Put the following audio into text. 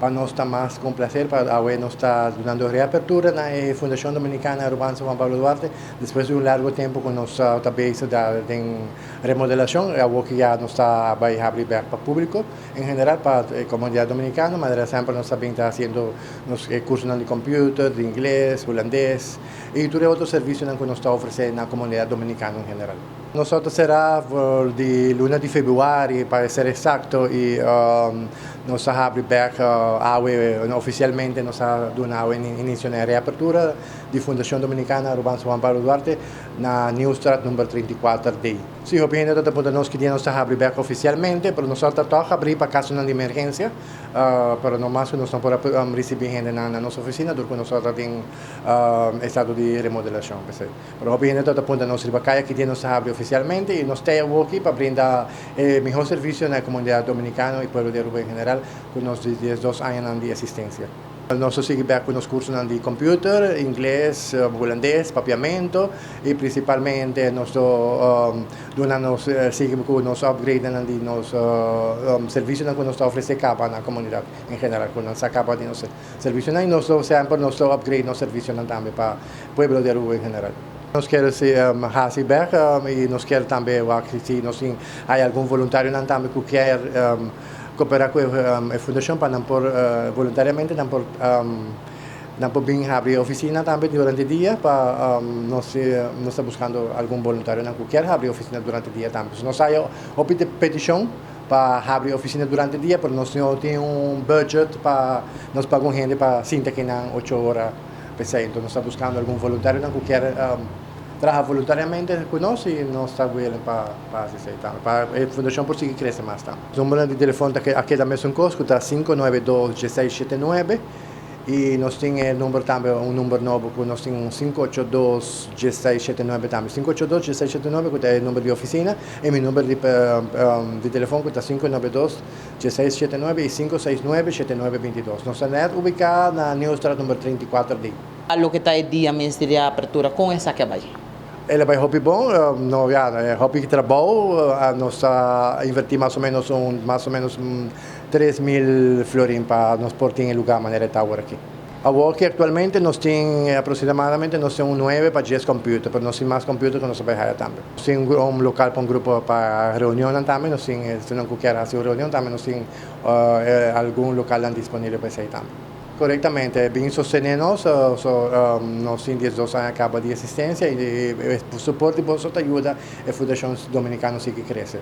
para nós está mais com prazer, para a nós está dando reapertura na Fundação Dominicana Urbana Juan Pablo Duarte, depois de largo tempo que nós também em remodelação, a que já nós está vai abrir para o público, em geral para a comunidade dominicana, mas sempre nós também está fazendo cursos de computer, de inglês, holandês e todos os outros serviços que nós está oferecendo na comunidade dominicana em geral. Nós será de luna de fevereiro, para ser exato, e nós abrimos oficialmente, nós damos início na reapertura da Fundação Dominicana Urbana Juan Pablo Duarte na New Strat número 34D. Sim, obviamente, nós queríamos abrir oficialmente, mas nós estamos abrir para caso de emergência, mas não mais que nós estamos receber gente na nossa oficina, porque nós estamos em estado de remodelação. Mas obviamente, nós queríamos abrir oficialmente e nós estamos aqui para brindar o melhor serviço na comunidade dominicana e pueblo de Aruba em geral, com nós 2 anos de assistência. Nós seguimos com os cursos de computer, inglês, holandês, papiamento e principalmente nós seguimos com os upgrades de nos serviços que nós oferecemos capa na comunidade em geral, com essa capa de nosso serviço e nós sempre nós upgrade nos serviços também para o pueblo de Aruba em geral. Nós queremos receber e nós queremos também, se há algum voluntário também que quer cooperar com a Fundação para não por voluntariamente não por vir abrir oficina também durante o dia para nós estamos buscando algum voluntário que quer abrir oficina durante o dia também. Nós há uma petição para abrir oficina durante o dia, mas nós não temos budget para nós pagamos gente para sentar aqui na 8 horas. Então, nós estamos buscando algum voluntário que quer trabalhar voluntariamente conosco e nós estamos para assistir. Para a Fundação por seguir crescer mais. O número de telefone aqui da Messon Cosco está 592-1679 e nós temos número também, número novo que nós temos 582-1679 também. 582-1679 que é o número de oficina e meu número de telefone que está 592-1679 e 569-7922. Nós estamos ubicados na New Strat número 34D. Lo que está el día mes de apertura com essa que vai. Ele vai hobby bom, hobby que trabalho, nós investimos mais ou menos 3.000 florins para nos pôr em lugar de maneira tal aqui. Aqui atualmente nós temos aproximadamente 9 para 10 computers, mas nós temos mais computers que nós trabalhamos também. Nós temos local para grupo para reunião também, nós temos, se não quer fazer reunião também, nós temos algum local disponível para isso também. Corretamente, bem sostenernos, nós temos 2 anos acaba de assistência e o suporte e a ajuda a Fundação Dominicana que cresce.